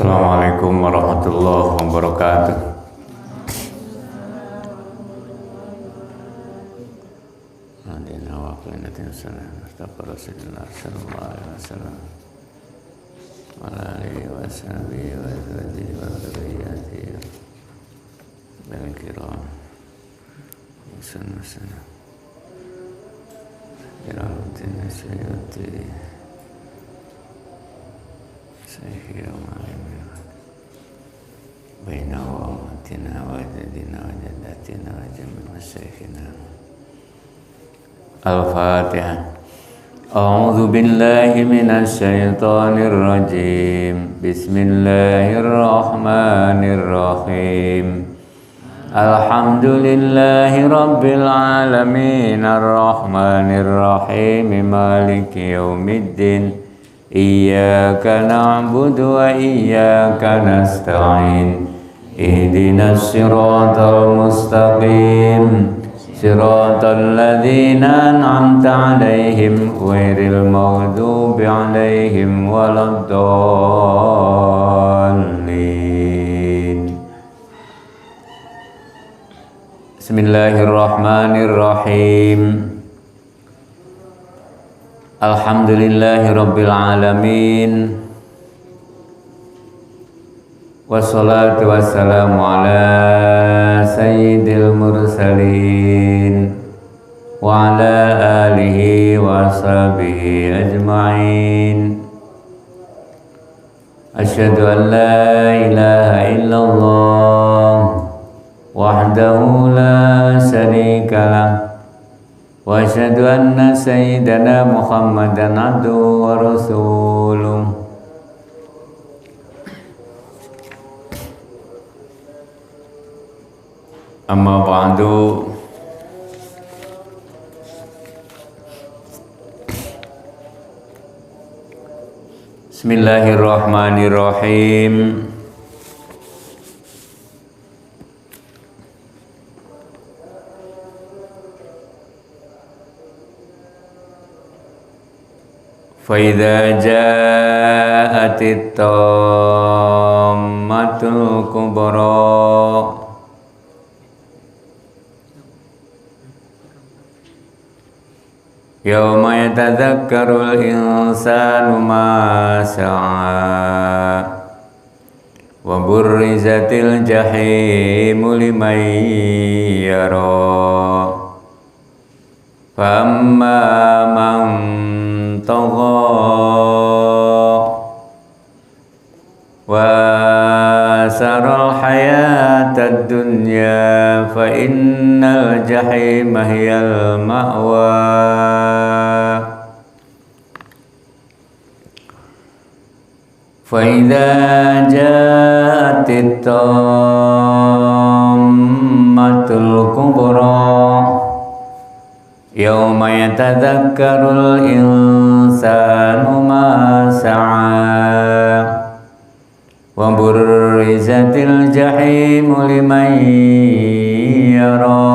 Assalamualaikum warahmatullahi wabarakatuh. Adina wa qinatin salam Mustafa Rasulullah sallallahu alaihi wasallam wa alihi wa sahbihi wa azwajihi wa dzurriyyatihi bil kiram sallallahu Iramatin Sayyati Sayyidina Baina wa amatina wa jadina wa jadatina wa jami'a syekhina Al-Fatihah. A'udzu billahi minasy syaithanir rajim. Bismillahirrahmanirrahim. Alhamdulillahi rabbil alamin arrahmanir rahim maliki yaumiddin iyyaka na'budu wa iyyaka nasta'in ihdinas siratal mustaqim siratal ladzina an'amta 'alaihim ghairil maghdubi 'alaihim waladdallin. Bismillahirrahmanirrahim. Alhamdulillahi rabbil alamin. Wassalatu wassalamu ala sayyidil mursalin wa ala alihi wa sahbihi ajma'in. Asyhadu an la ilaha illallah wahdahu la syarika lah wa asyhadu anna sayyidana Muhammadan abduhu wa rasuluh. Amma ba'du. Bismillahirrahmanirrahim. Faidza ja'atit tammatul kubra yauma yatadzakkarul insanu ma sa'a wa burrizatil jahimu liman yara fa amma man tagha wa saral hayatad dunya fa innal jahima hiyal ma'wa fa idza ja'atit tammatul kubra yauma yatadzakkarul insanu ma sa'a wa burrizatil jahimu liman yara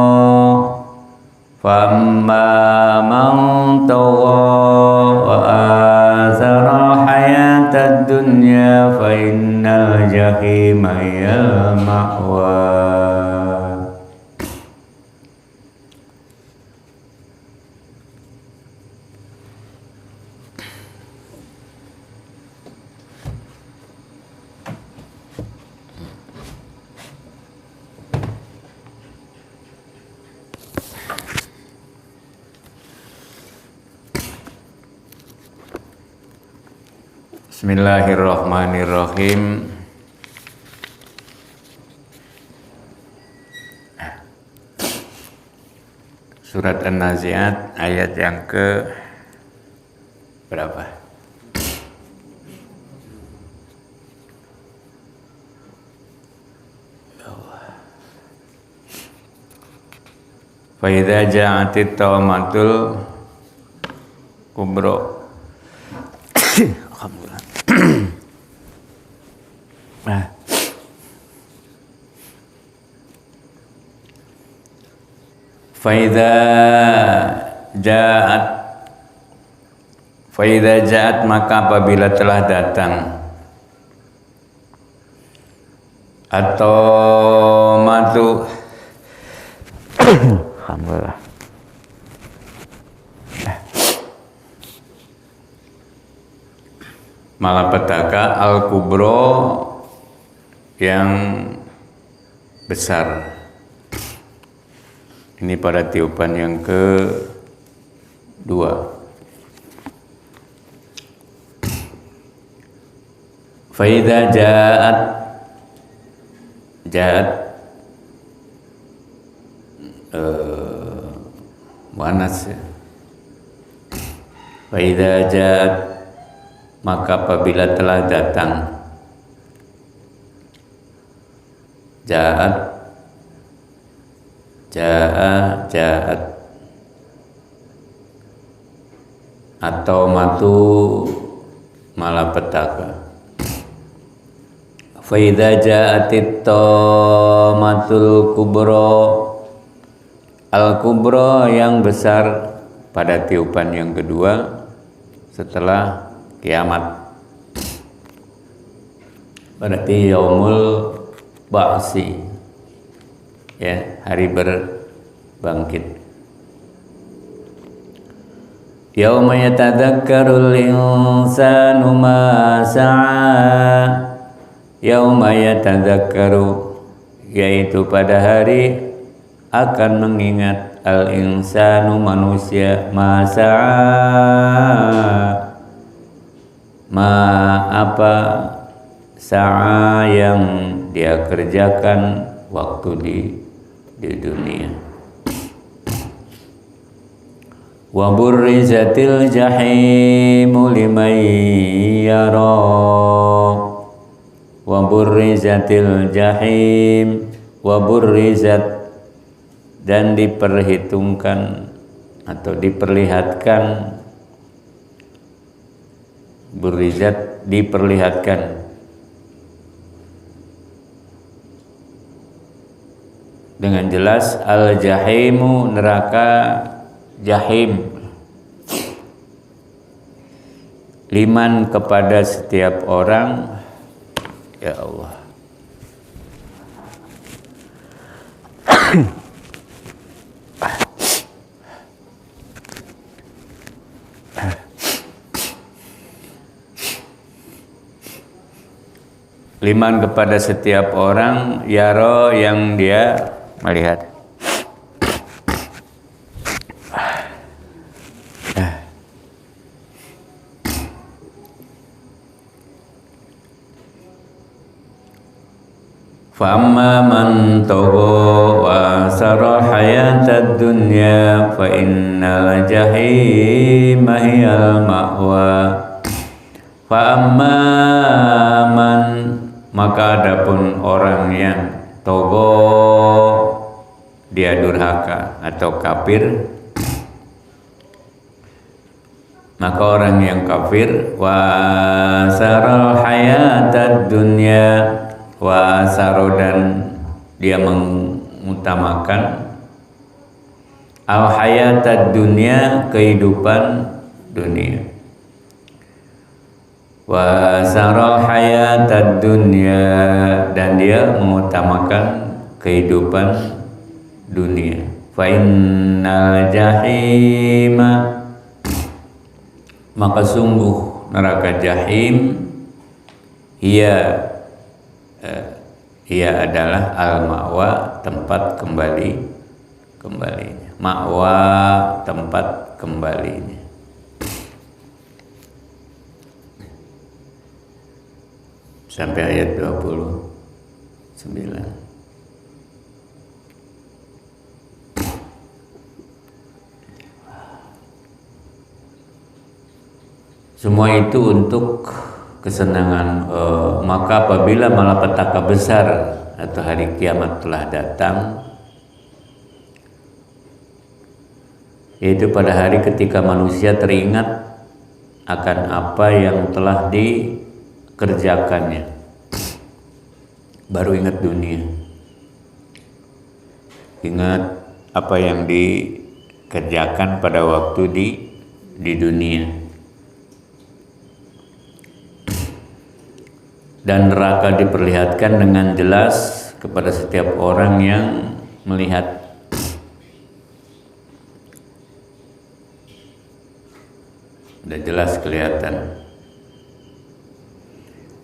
fa amma man tagha wa athara hayatad dunya fa innal jahima hiyal ma'wa. Bismillahirrahmanirrahim. Surat An-Nazi'at ayat yang ke berapa? Fa idza ja'atit tammatul kubra. Alhamdulillah. Faidza ja'at maka apabila telah datang atau matu alhamdulillah malapetaka al-kubro yang besar. Ini pada tiupan yang kedua. Faida ja'at muannas ya. Faida ja'at maka apabila telah datang ja'at atau matu malapetaka. Fa idza ja'atit tamatul kubra al-kubra yang besar pada tiupan yang kedua setelah kiamat. Berarti yaumul ba'si, ya, hari berbangkit. Yauma yatadzakkarul insanu ma sa'a. Yauma yatadzakkaru, yaitu pada hari akan mengingat al-insanu manusia ma sa'a, ma apa sa'a yang dia kerjakan waktu di dunia. Wa burrizatil jahimu liman yara. Wa burrizatil jahim, wa burrizat, dan diperhitungkan atau diperlihatkan, burrizat diperlihatkan dengan jelas al-jahimu neraka jahim, liman kepada setiap orang. Ya Allah, liman kepada setiap orang yaro yang dia melihat. Fa amma man tagha wa asara hayatad dunya fa innal jahima hiyal ma'wa. Fa amma man, maka adapun orang yang togo, dia durhaka atau kafir, maka orang yang kafir wa saral hayatad dunya, wa saro, dan dia mengutamakan al hayatad dunya, kehidupan dunia. Wa saral hayatad dunya, dan dia mengutamakan kehidupan dunia. Fa innal jahima, maka sungguh neraka jahim, ia adalah al-ma'wa, tempat kembalinya. Ma'wa, tempat kembalinya. Sampai ayat 29. Semua itu untuk kesenangan. Maka apabila malapetaka besar atau hari kiamat telah datang, yaitu pada hari ketika manusia teringat akan apa yang telah dikerjakannya, baru ingat dunia, ingat apa yang dikerjakan pada waktu di dunia. dan neraka diperlihatkan dengan jelas kepada setiap orang yang melihat. Sudah jelas kelihatan.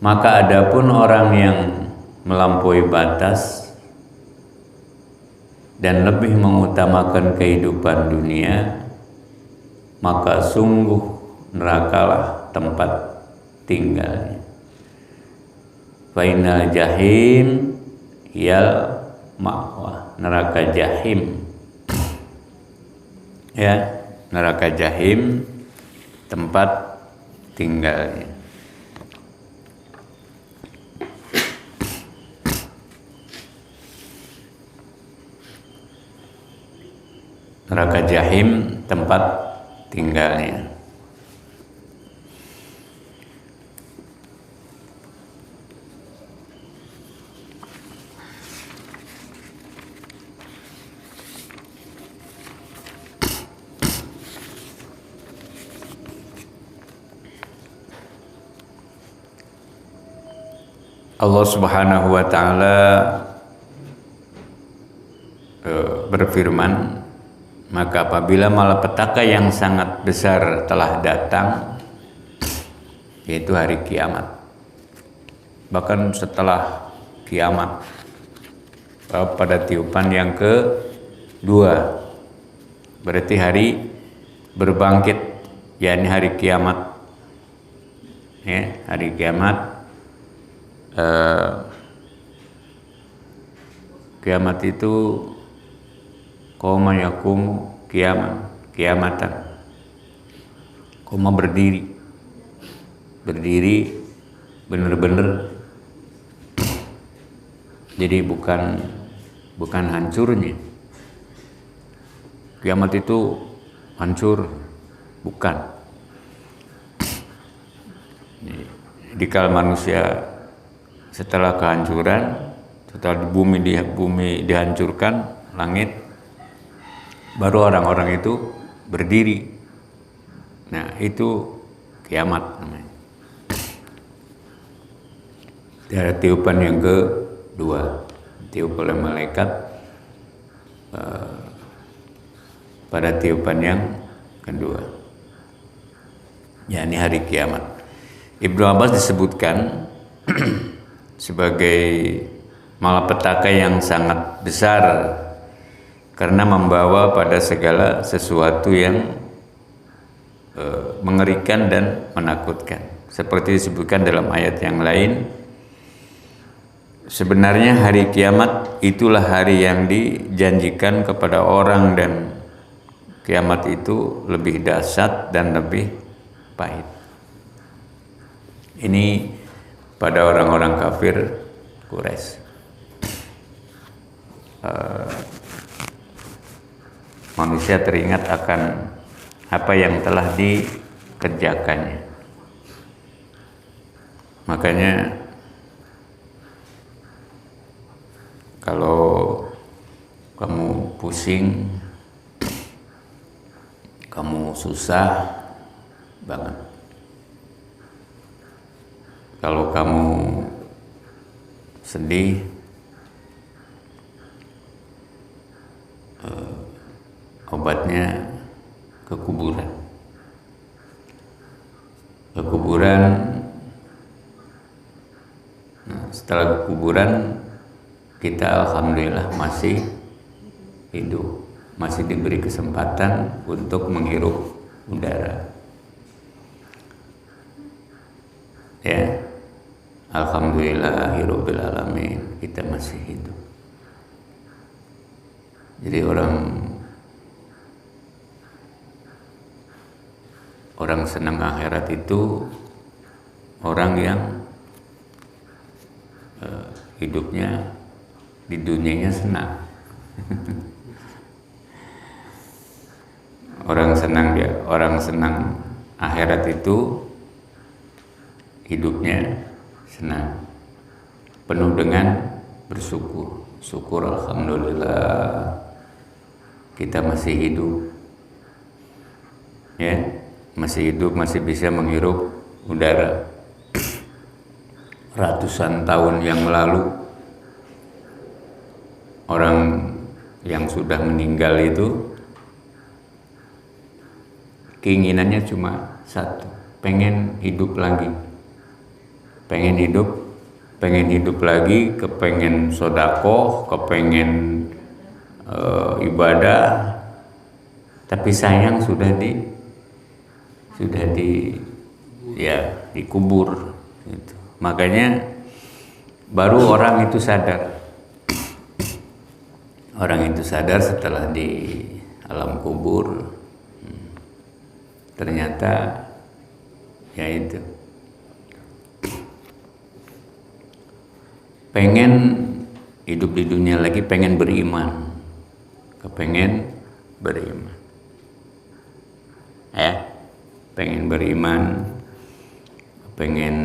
Maka adapun orang yang melampaui batas dan lebih mengutamakan kehidupan dunia, maka sungguh nerakalah tempat tinggalnya. Fainal jahim yal ma'wa, neraka jahim. Ya, neraka jahim tempat tinggalnya. Neraka jahim tempat tinggalnya. Allah Subhanahu wa ta'ala berfirman, maka apabila malapetaka yang sangat besar telah datang, yaitu hari kiamat, bahkan setelah kiamat, pada tiupan yang kedua, berarti hari berbangkit, yakni hari kiamat. Ya, hari kiamat. Kiamat itu koma yakum kiamatan, koma berdiri benar-benar. Jadi bukan hancurnya. Kiamat itu hancur, bukan. Dikala manusia setelah kehancuran, setelah bumi dihancurkan, langit, baru orang-orang itu berdiri. Nah, itu kiamat namanya. Ada tiupan yang kedua, tiup oleh malaikat pada tiupan yang kedua, yakni hari kiamat. Ibnu Abbas disebutkan sebagai malapetaka yang sangat besar karena membawa pada segala sesuatu yang mengerikan dan menakutkan. Seperti disebutkan dalam ayat yang lain, sebenarnya hari kiamat itulah hari yang dijanjikan kepada orang, dan kiamat itu lebih dahsyat dan lebih pahit. Ini pada orang-orang kafir Quraisy. Manusia teringat akan apa yang telah dikerjakannya. Makanya kalau kamu pusing, kamu susah banget, kalau kamu sedih, obatnya ke kuburan. Ke kuburan. Nah, setelah ke kuburan, kita alhamdulillah masih hidup, masih diberi kesempatan untuk menghirup udara. Ya, alhamdulillahirabbil alamin, kita masih hidup. Jadi orang senang akhirat itu orang yang hidupnya di dunianya senang. Orang senang akhirat itu hidupnya senang, penuh dengan bersyukur. Syukur, alhamdulillah kita masih hidup, ya, masih hidup, masih bisa menghirup udara. ratusan tahun yang lalu orang yang sudah meninggal itu keinginannya cuma satu, pengen hidup lagi, pengen hidup lagi, kepengen sodakoh, kepengen ibadah, tapi sayang sudah dikubur gitu. Makanya baru orang itu sadar setelah di alam kubur, ternyata ya itu pengen hidup di dunia lagi, pengen beriman, kepengen beriman, pengen beriman, pengen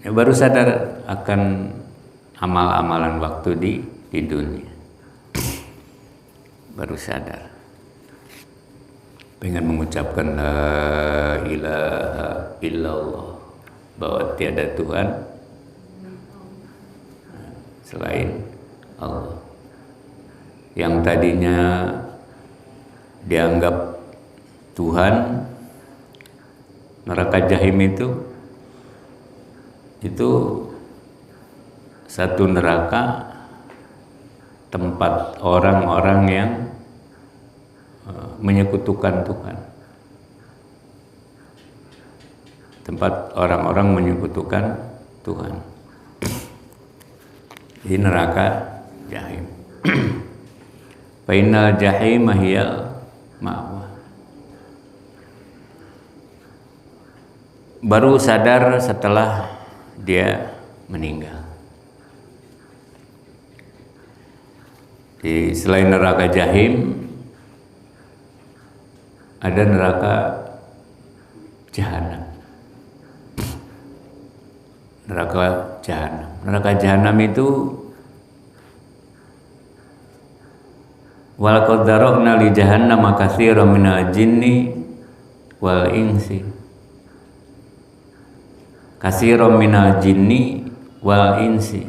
baru sadar akan amal-amalan waktu di dunia, baru sadar, pengen mengucapkan la ilaha illallah, bahwa tiada Tuhan selain Allah. Yang tadinya dianggap Tuhan, neraka Jahim itu satu neraka tempat orang-orang yang menyekutukan Tuhan, tempat orang-orang menyekutukan Tuhan, di neraka Jahim. Fainal jahim hiyal ma'wa. Baru sadar setelah dia meninggal. Selain neraka Jahim, ada neraka Jahanam. Neraka Jahanam itu walaqad dzara'na li jahannama katsiran minal jinni wal insi. Katsiran minal jinni wal insi.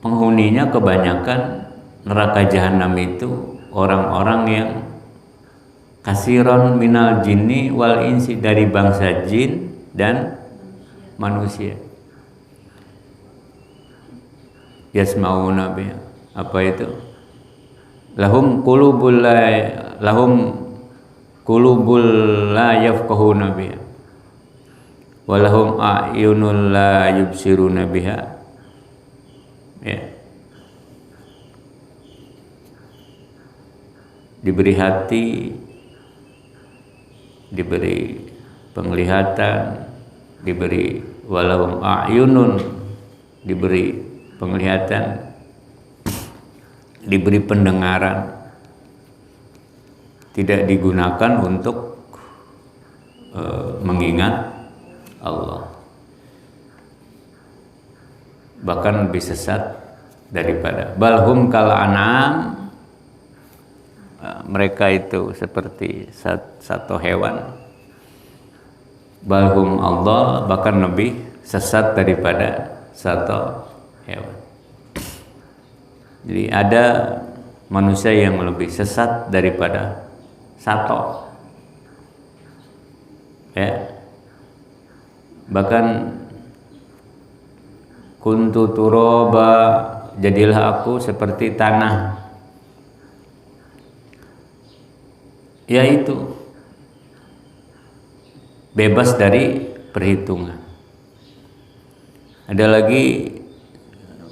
Penghuninya kebanyakan neraka Jahanam itu orang-orang yang kasiron minal jinni wal insi, dari bangsa jin dan manusia. Yasmauna biha, apa itu? Lahum qulubul la yafqahuna biha wa lahum a'yunul la yubsiruna biha. Ya. Diberi hati, diberi penglihatan, diberi walahum a'yunun, diberi penglihatan, diberi pendengaran, tidak digunakan untuk mengingat Allah, bahkan lebih sesat daripada balhum kal an'am. Mereka itu seperti satu hewan. Balhum Allah, bahkan lebih sesat daripada satu hewan. Jadi ada manusia yang lebih sesat daripada satu, ya. Bahkan kuntu turoba, jadilah aku seperti tanah, yaitu bebas dari perhitungan. Ada lagi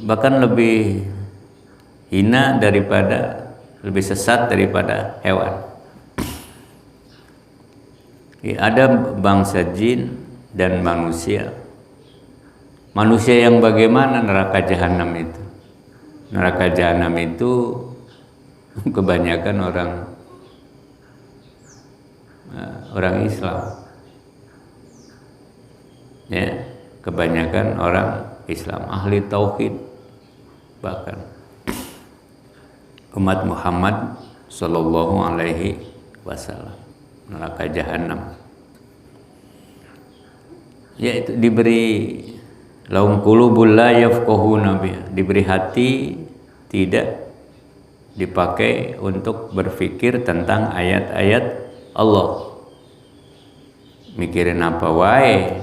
bahkan lebih hina daripada, lebih sesat daripada hewan. Ada bangsa jin dan manusia. Manusia yang bagaimana? Neraka Jahanam itu. Neraka Jahanam itu kebanyakan orang Islam, ya, kebanyakan orang Islam, ahli tauhid, bahkan umat Muhammad Sallallahu Alaihi Wasallam. neraka jahanam. Yaitu diberi lahum qulubul la yafqahuna biha, diberi hati tidak dipakai untuk berpikir tentang ayat-ayat Allah. Mikirin apa wae,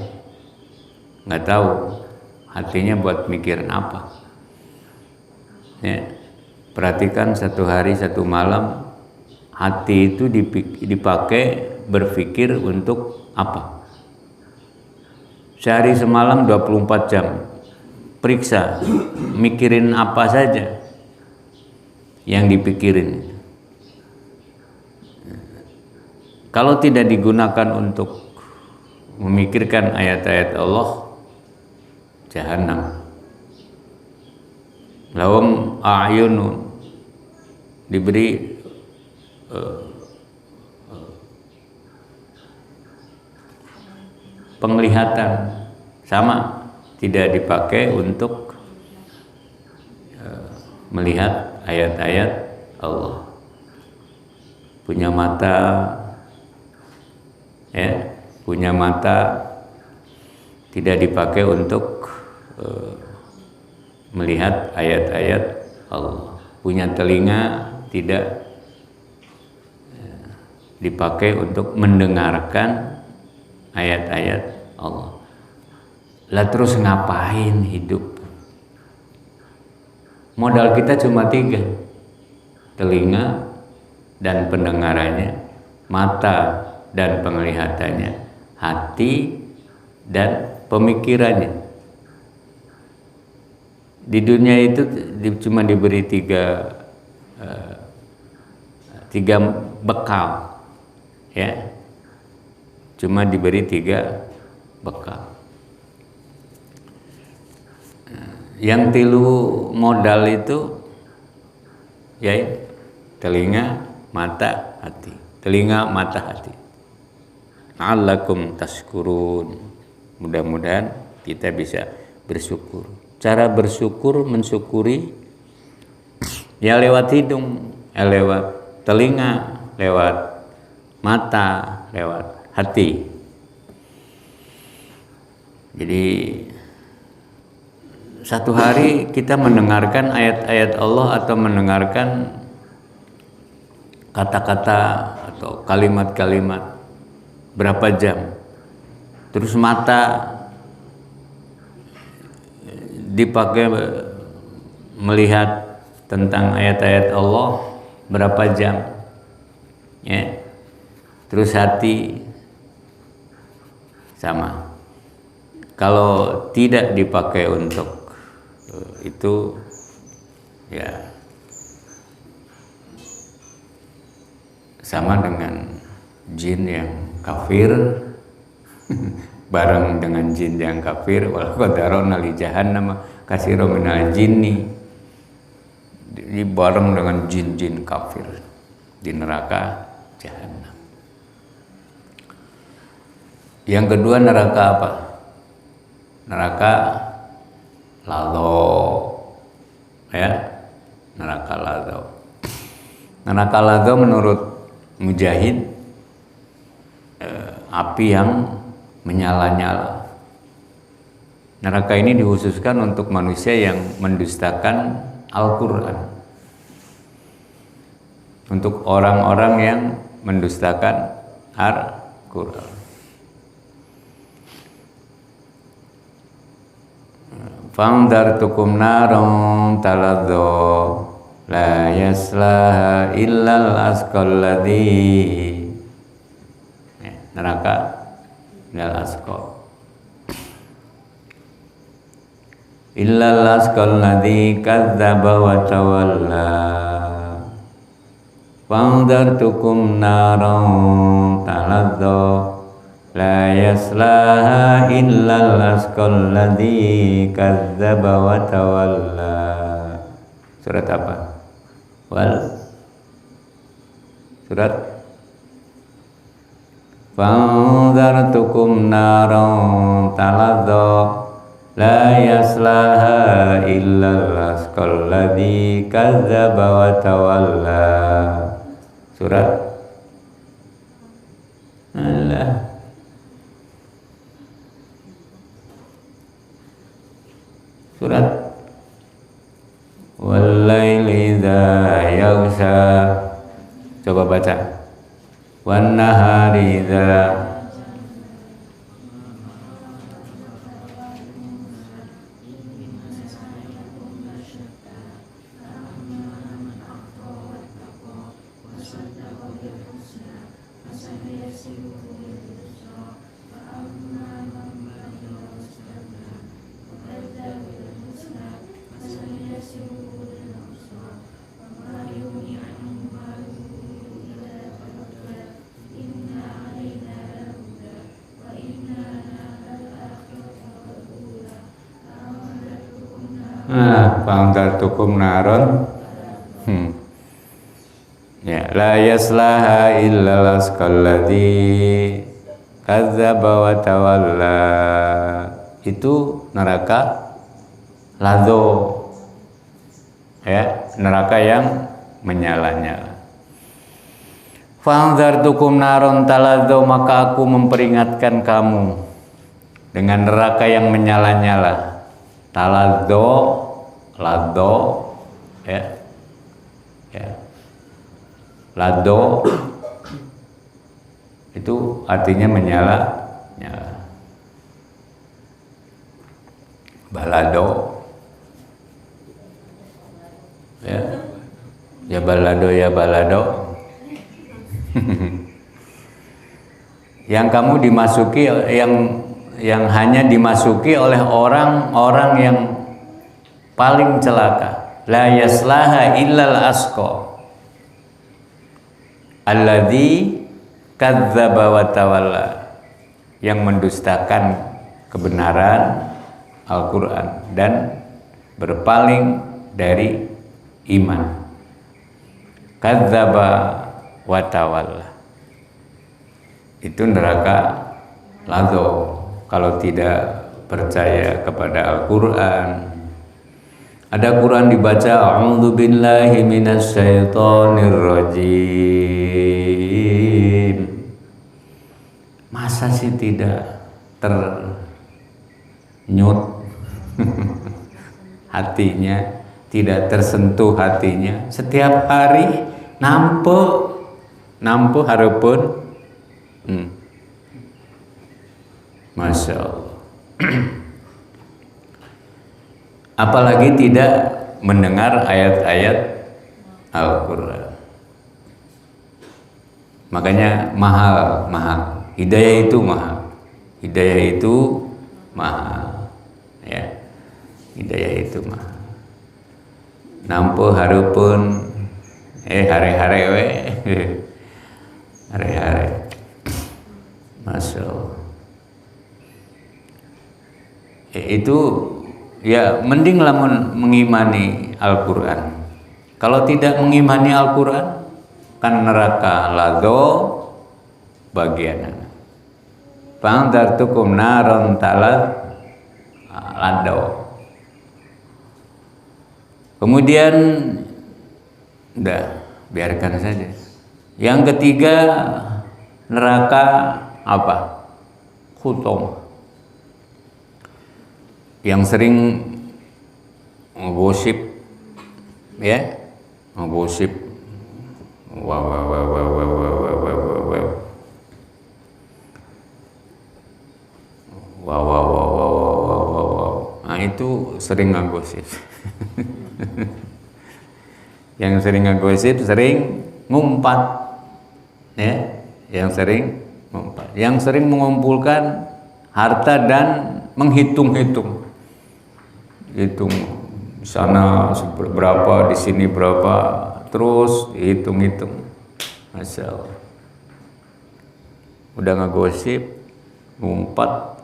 nggak tahu hatinya buat mikirin apa. Ya, perhatikan satu hari satu malam hati itu dipakai berpikir untuk apa. Sehari semalam 24 jam periksa mikirin apa saja yang dipikirin. Kalau tidak digunakan untuk memikirkan ayat-ayat Allah, jahanam. Lahum a'yunun, diberi penglihatan, sama tidak dipakai untuk melihat ayat-ayat Allah. Punya mata, ya, punya mata tidak dipakai untuk melihat ayat-ayat Allah. Punya telinga tidak dipakai untuk mendengarkan ayat-ayat Allah. Lah terus ngapain hidup? Modal kita cuma 3, telinga dan pendengarannya, mata dan penglihatannya, hati dan pemikirannya. Di dunia itu cuma diberi 3 bekal, ya, cuma diberi 3 bekal. Yang 3 modal itu ya telinga, mata, hati. Telinga, mata, hati. La'allakum tashkurun. Mudah-mudahan kita bisa bersyukur. Cara bersyukur, mensyukuri ya lewat hidung, lewat telinga, lewat mata, lewat hati. Jadi satu hari kita mendengarkan ayat-ayat Allah atau mendengarkan kata-kata atau kalimat-kalimat berapa jam. Terus mata dipakai melihat tentang ayat-ayat Allah berapa jam, ya. Terus hati sama. Kalau tidak dipakai untuk itu, ya sama dengan jin yang kafir bareng dengan jin yang kafir. Wal qadarona li jahannam katsiran minal jinni, di bareng dengan jin-jin kafir di neraka jahanam. Yang kedua neraka apa? Neraka ladho, ya, neraka ladho. Neraka ladho menurut Mujahid api yang menyala-nyala. Neraka ini dikhususkan untuk manusia yang mendustakan Al-Quran, untuk orang-orang yang mendustakan Al-Quran. Fa'andartukum naron taladho la yaslaha illal asqal ladzi, neraka illal asqal, illal asqal ladzi kadzdzaba wa tawalla. Fa'andartukum naron taladho la yaslaha illal asqal ladzi kadzdzaba wa tawalla. Surat apa? Surat Fa'anzartukum naran taladha la yaslaha illal asqal ladzi kadzdzaba wa tawalla. Surat Alah. Surat Wal-laili idza yaghsha. Coba baca. Wan-nahari idza fa'andartukum naron. Ya, la yaslaha illa laskalladzi kadzdzaba wa tawalla. Itu neraka lado, ya, neraka yang menyala-nyala. Fa'andartukum naron taladzau, maka aku memperingatkan kamu dengan neraka yang menyala-nyala. Taladzau, lado, ya, ya. Lado itu artinya menyala, nyala. Balado, ya, ya balado, ya balado. Yang kamu dimasuki, yang hanya dimasuki oleh orang-orang yang paling celaka. La yaslaha illal asqa alladzi kadzdzaba wa tawalla, yang mendustakan kebenaran Al-Quran dan berpaling dari iman. Kadzdzaba wa tawalla itu neraka lado kalau tidak percaya kepada Al-Quran. Ada Quran dibaca, a'udzu billahi minasyaitonir rajim. Masa sih tidak ternyut hatinya, tidak tersentuh hatinya? Setiap hari nampu harapun. Masya Allah. Apalagi tidak mendengar ayat-ayat Al-Quran. Makanya mahal. Hidayah itu mahal. Ya, hidayah itu mahal. Nampu harupun hare-hare we. Hare-hare. Masya Allah. Itu ya mending lamun mengimani Al-Quran. Kalau tidak mengimani Al-Quran, kan neraka lado bagian. Fa'andartukum naron talad lado. Kemudian udah biarkan saja. Yang ketiga neraka apa? Khutum. Yang sering ngegosip, ya, ngegosip, wow. Nah itu sering ngegosip. Yang sering ngegosip sering ngumpat, ya, yang sering ngumpat, yang sering mengumpulkan harta dan menghitung-hitung. Hitung di sana berapa, di sini berapa, terus hitung-hitung. Masya Allah. Udah ngegosip, ngumpat,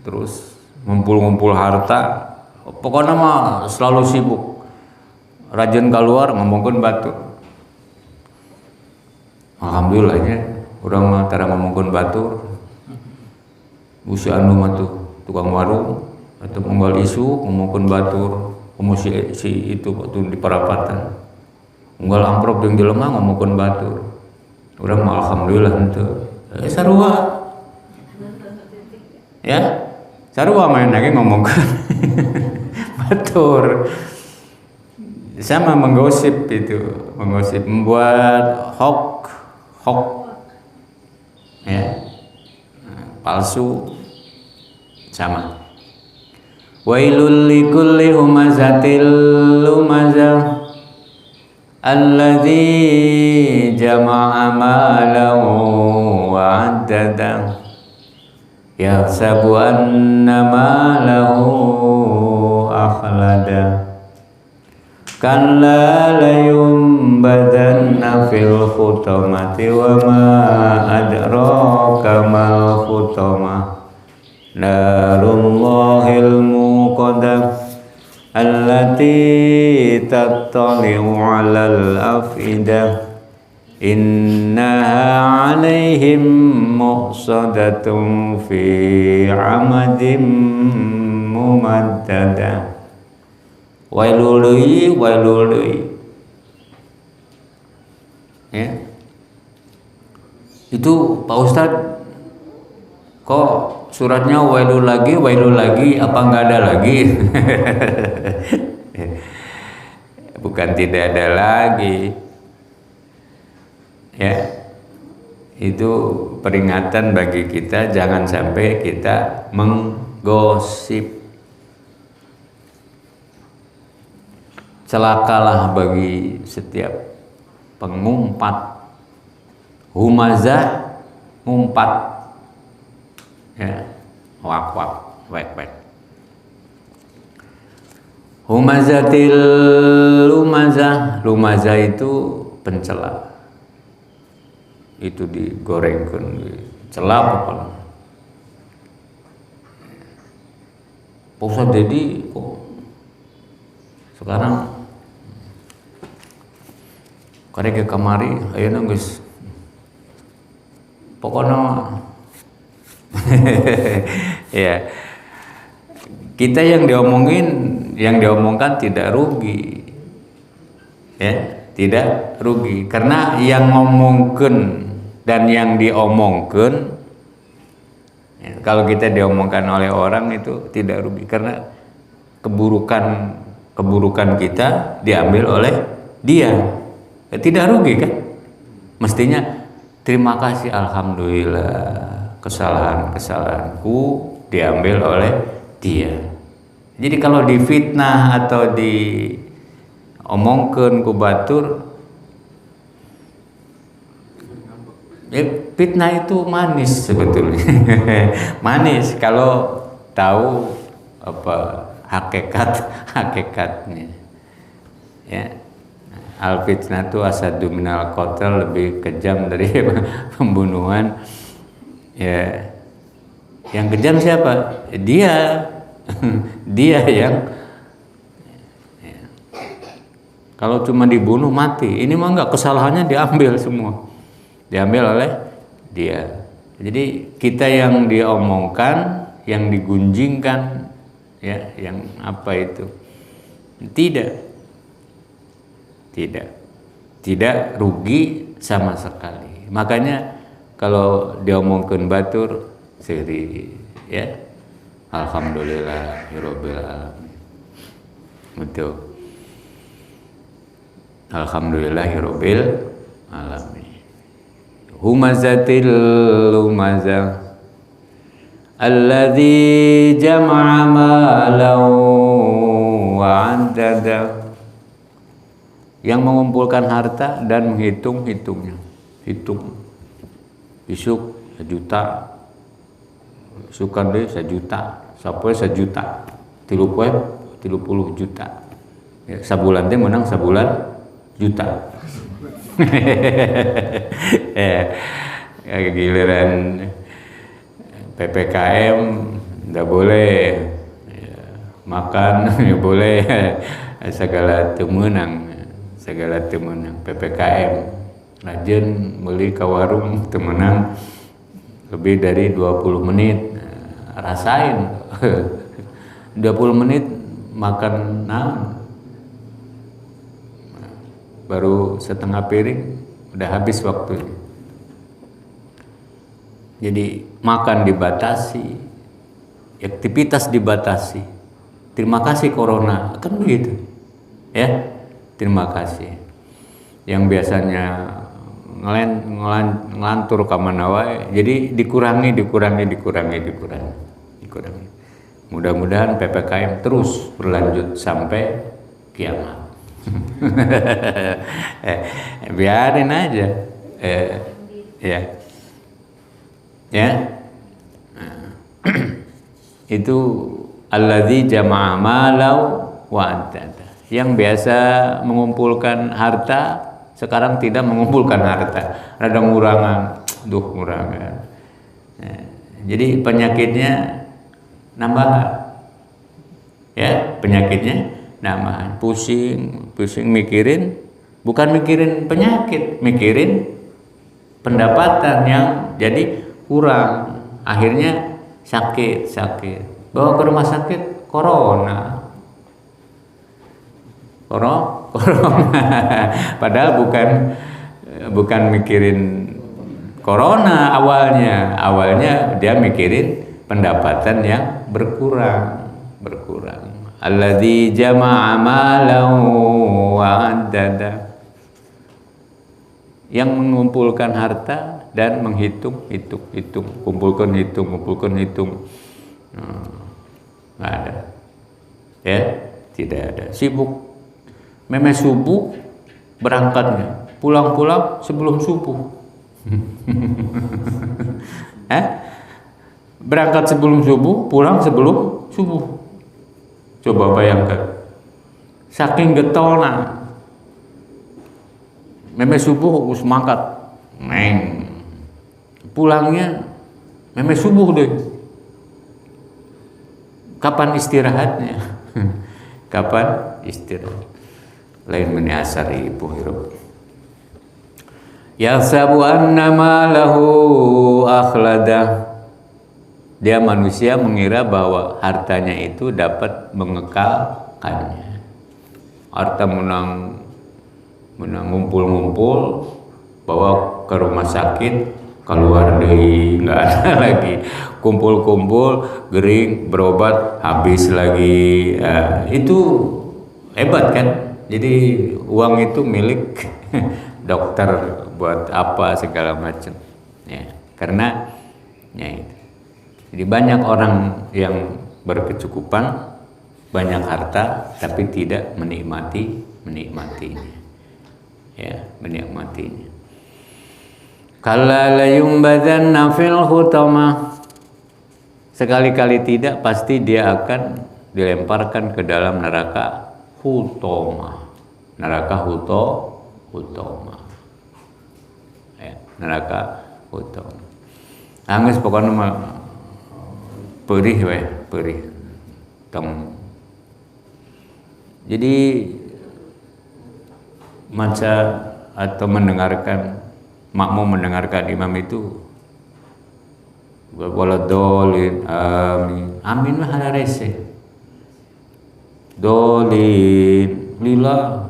terus ngumpul-ngumpul harta. Pokoknya mah selalu sibuk. Rajin keluar ngomongkeun batur. Alhamdulillahnya urang mah tara ngomongkeun batur. Usia anu mah tuh tukang warung atau penggal isu ngomongkeun batur, si itu waktu di perapatan. Unggal amprop jeung jelema ngomongkeun batur. Urang mah alhamdulillah henteu. Sarua. Ya. Sarua main lagi ngomongkan. Batur. Sama menggosip itu, menggosip, membuat hoax, ya, palsu, sama. Wailul likulli humazatil lumazah alladzi jama'a malahu wa 'addada yahsabu anna malahu akhlada kalla layumbadanna fil khutamati wa ma adraka mal khutamah narullahil muqaddah allati tattali'u 'alal afidah innaha 'alaihim muqsadatun fi 'amadin mumaddadah. Wailului ya. Itu Pak Ustadz kok suratnya wailul lagi apa nggak ada lagi? Bukan tidak ada lagi ya, itu peringatan bagi kita jangan sampai kita menggosip. Celakalah bagi setiap pengumpat. Humazah, ngumpat, ya, wak, wek. Humazatil lumazah itu pencela. Itu digorengkan, dicela pokoknya. Pak Ustadz Dedi kok sekarang karena ke kamari, ayo nangis. Pokoknya, ya kita yang diomongkan tidak rugi, ya tidak rugi karena yang ngomongkan dan yang diomongkan, ya, kalau kita diomongkan oleh orang itu tidak rugi karena keburukan kita diambil oleh dia. Tidak rugi kan? Mestinya terima kasih, alhamdulillah kesalahanku diambil oleh dia. Jadi kalau difitnah atau diomongkan ku batur, ya fitnah itu manis sebetulnya. Manis kalau tahu apa hakikatnya. Ya. Al-fitnah itu asadu minal qatl, lebih kejam dari pembunuhan. Ya, yang kejam siapa? Dia yang ya. Kalau cuma dibunuh mati, ini mah enggak, kesalahannya diambil semua, diambil oleh dia. Jadi kita yang diomongkan, yang digunjingkan, ya, yang apa itu tidak rugi sama sekali. Makanya kalau diomongkan batur seri, ya alhamdulillahirabbil alamin. Betul. Alhamdulillahirabbil alamin. Humazatil lumazah alladzi jama'a malahu wa 'addada, yang mengumpulkan harta dan menghitungnya. Isuk 1 juta, sukan deh 1 juta, sapoe 1 juta, 30 juta. Ya, sabulan teh menang sabulan juta. Ya, giliran PPKM nggak boleh, ya, makan ya boleh, segala temenang PPKM rajin beli ke warung temenang lebih dari 20 menit, rasain 20 menit makan baru setengah piring udah habis waktunya. Jadi makan dibatasi, aktivitas dibatasi. Terima kasih corona, kan begitu. Ya, terima kasih. Yang biasanya ngelantur ka mana wae, jadi dikurangi. Mudah-mudahan PPKM terus berlanjut sampai kiamat. Biarin aja. Ya. Itu alladzi jama'a malau wa addada. Yang biasa mengumpulkan harta sekarang tidak mengumpulkan harta. Ada ngurangan, ngurangan. Jadi penyakitnya nambah. Ya, penyakitnya nambah. Pusing mikirin, bukan mikirin penyakit, mikirin pendapatan yang jadi kurang. Akhirnya sakit. Bawa ke rumah sakit, corona. Padahal bukan mikirin corona awalnya dia mikirin pendapatan yang berkurang. Alladzi jama'a malahu wa addada. Yang mengumpulkan harta dan menghitung, kumpulkan hitung. Nggak ada. Ya, tidak ada. Sibuk. Memes subuh berangkatnya, pulang sebelum subuh. Berangkat sebelum subuh, pulang sebelum subuh. Coba bayangkan. Saking getolna. Memes subuh us mangkat. Pulangnya memes subuh deh. Kapan istirahatnya? Kapan istirahat? Lain meni asar ibu hirup. Yahsabu anna malahu akhlada. Dia manusia mengira bahwa hartanya itu dapat mengekalkannya. Harta menang ngumpul, bawa ke rumah sakit, keluar dari nggak ada lagi. Kumpul, gering, berobat, habis lagi. Itu hebat kan? Jadi uang itu milik dokter buat apa segala macam. Ya, karena ya itu. Jadi banyak orang yang berkecukupan, banyak harta, tapi tidak menikmatinya. Ya, menikmatinya. Kalla la yumbadanna fil hutamah. Sekali-kali tidak, pasti dia akan dilemparkan ke dalam neraka hutama. Neraka hutama. Ya, neraka hutama. Angges pokoknya mah perih. Jadi maca atau makmum mendengarkan imam itu waladolin, amin mah hana rese dolin lila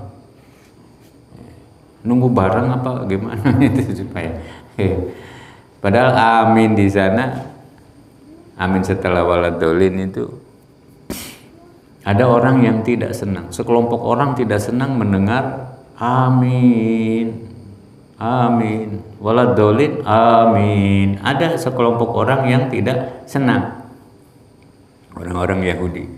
nunggu barang apa gimana itu supaya padahal amin di sana, amin setelah waladolin itu ada orang yang tidak senang, sekelompok orang tidak senang mendengar amin waladolin amin. Ada sekelompok orang yang tidak senang, orang-orang Yahudi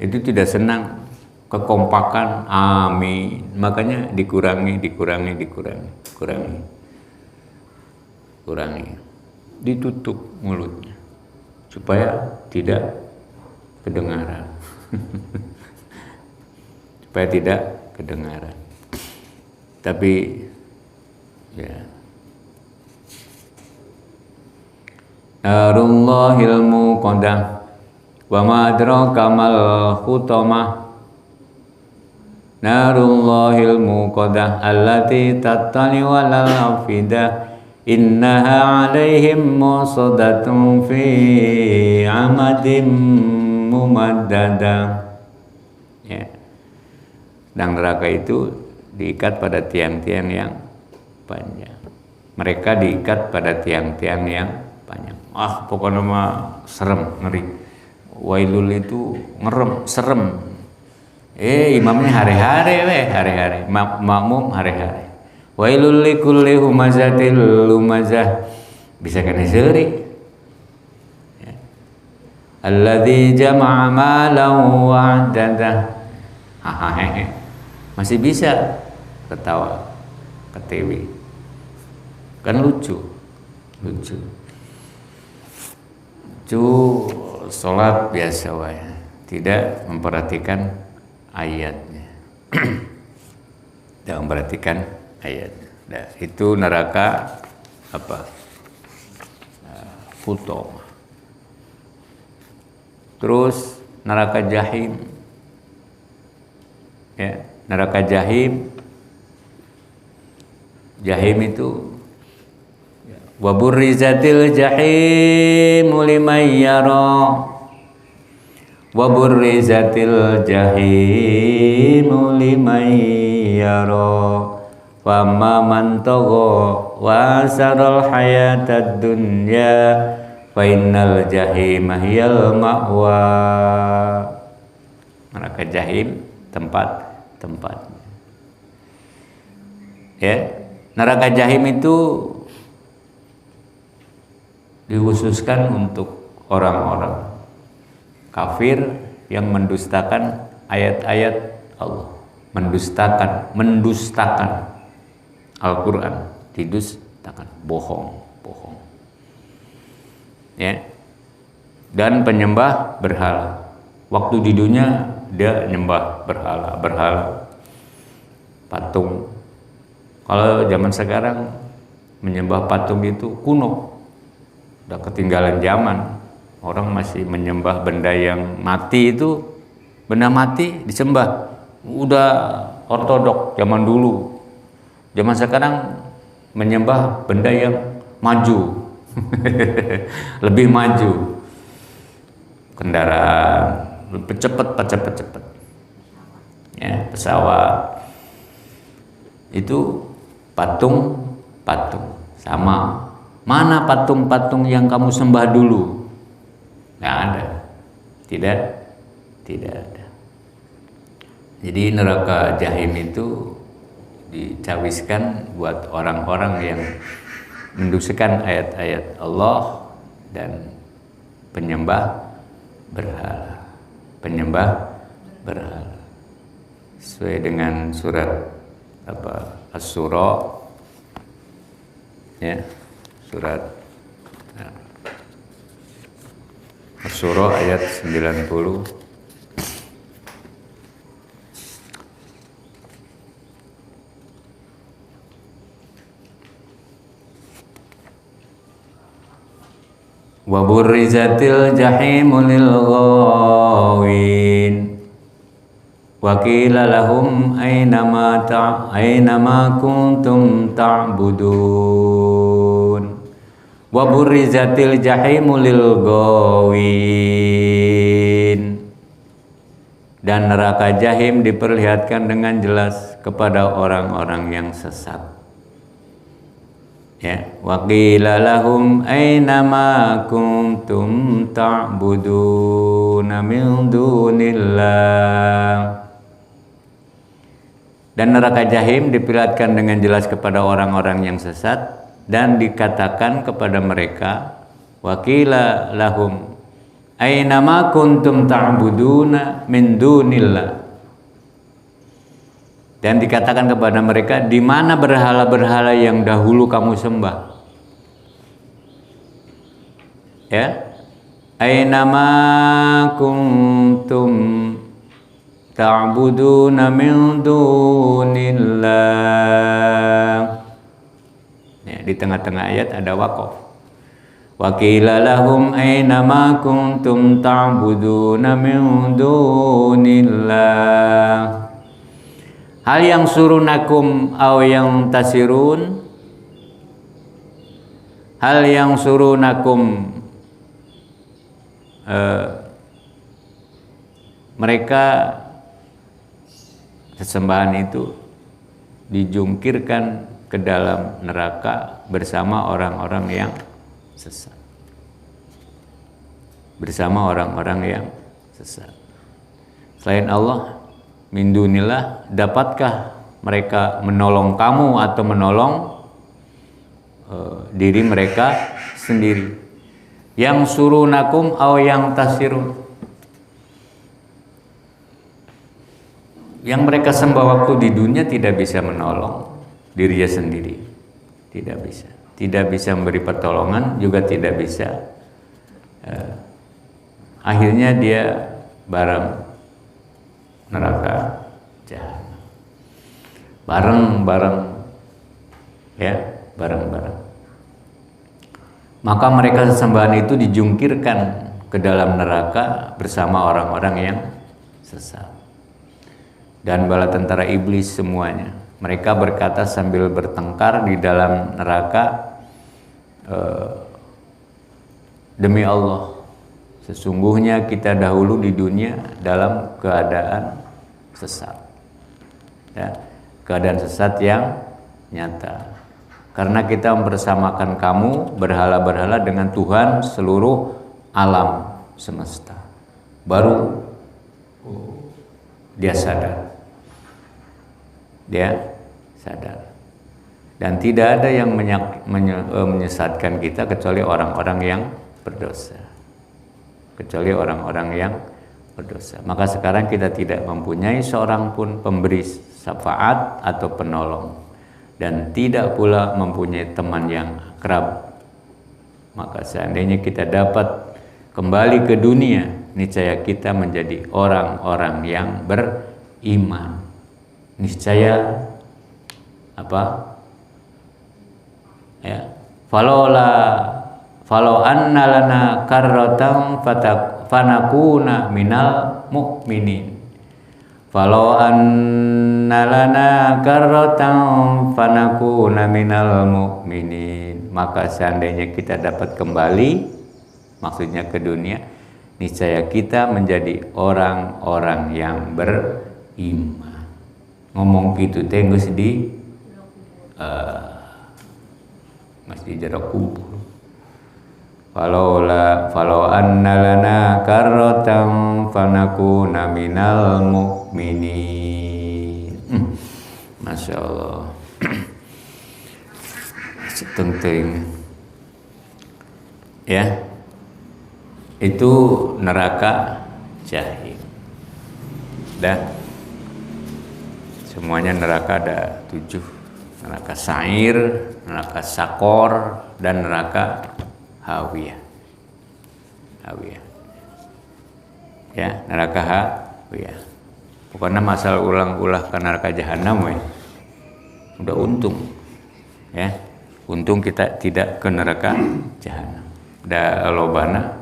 itu tidak senang kekompakan amin, makanya dikurangi, ditutup mulutnya supaya tidak kedengaran. Supaya tidak kedengaran. Tapi ya, narullahil muqaddah wa ma adraka mal hutamah. Narullahil muqaddah allati tattali walal afidah innaha alaihim musadatun fi amadim mumaddada. Ya. Dan neraka itu diikat pada tiang-tiang yang panjang. Mereka diikat pada tiang-tiang yang pokoknya mah serem, ngeri. Wailul itu serem. Imamnya hari-hari, makmum hari-hari. Wailul likulli humazatil lumazah, bisa kena seuri. Alladzi jama'a malan wa 'addadah. Masih bisa ketawa, ketewi. Kan lucu. Sholat biasa wae, tidak memperhatikan ayatnya. Tidak memperhatikan ayatnya. Nah, itu neraka Futom. Terus neraka Jahim. Ya, neraka Jahim. Jahim itu wa burrizatil jahimu liman yara. Wa burrizatil jahimu liman yara. Wa ma man tagha wa saral hayatad dunya fa innal jahima hiyal ma'wa. Neraka Jahim tempat. Ya, neraka Jahim itu dikhususkan untuk orang-orang kafir yang mendustakan ayat-ayat Allah, mendustakan Al-Quran, didustakan, bohong. Ya, dan penyembah berhala. Waktu di dunia dia nyembah berhala, patung. Kalau zaman sekarang menyembah patung itu kuno, udah ketinggalan zaman. Orang masih menyembah benda yang mati, itu benda mati disembah. Udah ortodok zaman dulu. Zaman sekarang menyembah benda yang maju. Lebih maju, kendaraan lebih cepat, ya, pesawat. Itu patung sama. Mana patung-patung yang kamu sembah dulu? Nggak ada, tidak ada. Jadi neraka Jahim itu dicawiskan buat orang-orang yang mendustakan ayat-ayat Allah dan penyembah berhala. Sesuai dengan surat Asy-Syura, ya, surat Asy-Syura ayat 90. Wa burrizatil jahimu lil ghawin wa qila lahum aina ma kuntum ta'budun. Wa burrizatil jahimu lil ghawin, dan neraka Jahim diperlihatkan dengan jelas kepada orang-orang yang sesat. Ya, wa qila lahum aina ma kuntum ta'buduna min dunillah. Dan neraka Jahim diperlihatkan dengan jelas kepada orang-orang yang sesat dan dikatakan kepada mereka, wa qila lahum aina ma kuntum ta'buduna min dunillah. Dan dikatakan kepada mereka, di mana berhala-berhala yang dahulu kamu sembah? Ya, aina ma kuntum ta'buduna min dunillah. Ya, di tengah-tengah ayat ada waqaf. Wa qila lahum aina ma kuntum ta'buduna min dunillah. Hal yang surunakum aw yang tasirun. Hal yang surunakum, mereka sesembahan itu dijungkirkan ke dalam neraka bersama orang-orang yang sesat. bersama orang-orang yang sesat. Selain Allah, min dunillah, dapatkah mereka menolong kamu atau menolong diri mereka sendiri? Yang surunakum aw yang tasirun. Yang mereka sembah waktu di dunia tidak bisa menolong dirinya sendiri, tidak bisa. Tidak bisa memberi pertolongan, juga tidak bisa. Akhirnya dia bareng neraka jahanam. Bareng-bareng, ya, bareng-bareng. Maka mereka sesembahan itu dijungkirkan ke dalam neraka bersama orang-orang yang sesat dan bala tentara iblis semuanya. Mereka berkata sambil bertengkar di dalam neraka, demi Allah, sesungguhnya kita dahulu di dunia dalam keadaan sesat, ya, keadaan sesat yang nyata. Karena kita mempersamakan kamu berhala-berhala dengan Tuhan seluruh alam semesta. Baru dia sadar. Dia sadar. Dan tidak ada yang menyesatkan kita kecuali orang-orang yang berdosa. Kecuali orang-orang yang berdosa. Maka sekarang kita tidak mempunyai seorang pun pemberi syafaat atau penolong, dan tidak pula mempunyai teman yang akrab. Maka seandainya kita dapat kembali ke dunia, niscaya kita menjadi orang-orang yang beriman. Niscaya apa? Ya, falau anna lana karratan fanakuna minal mu'minin. Falau anna lana karratan fanakuna minal mu'minin. Maka seandainya kita dapat kembali, maksudnya ke dunia, niscaya kita menjadi orang-orang yang beriman. Ngomong gitu teh geus di masih jarak kubur. Falau anna lana karratan fanakuna minal mu'minin. Masya Allah. Setengting. Ya, itu neraka jahim. Dan semuanya neraka ada 7. Neraka sa'ir, neraka sakor, dan neraka hawiyah. Hawiyah. Ya, neraka hawiyah. Pokoknya masalah ulang-ulah ke neraka jahanam we. Udah untung. Ya. Untung kita tidak ke neraka jahanam. Da lobana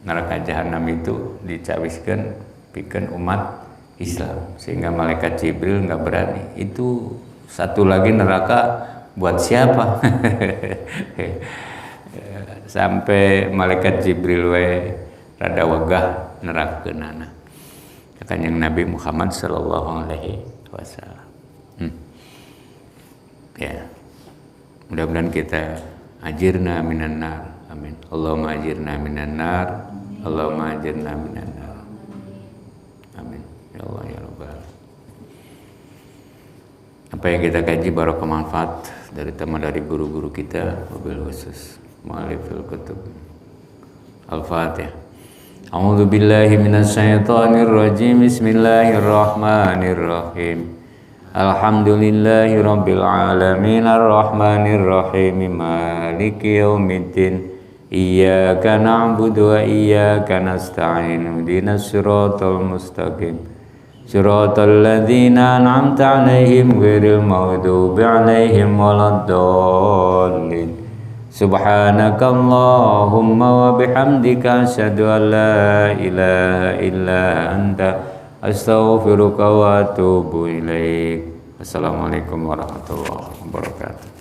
neraka jahanam itu dicawiskeun pikeun umat Islam, sehingga malaikat Jibril nggak berani. Itu satu lagi neraka buat siapa? Sampai malaikat Jibril rada wegah nerakakeunana. Kanjeng Nabi Muhammad sallallahu alaihi wasallam. Ya. Mudah-mudahan kita ajirna minan nar. Amin. Allahumma ajirna minan nar. Allahumma ajirna minan nar. Amin. Ya Allah ya Rabbal. Apa yang kita kaji barokah manfaat dari guru-guru kita, wabil khusus mu'allifil kutub. Al-Fatihah. A'udzu billahi minasyaitonir rajim. Bismillahirrahmanirrahim. Alhamdulillahi rabbil alamin arrahmanir rahim maliki yaumiddin. Iyyaka na'budu wa iyyaka nasta'in. Ihdinas siratal mustaqim. Siratal ladzina an'amta 'alaihim ghairil maghdubi 'alaihim waladdallin. Subhanakallahumma wa bihamdika asyhadu an la ilaha illa anta astaghfiruka wa atubu ilaik. Assalamualaikum warahmatullahi wabarakatuh.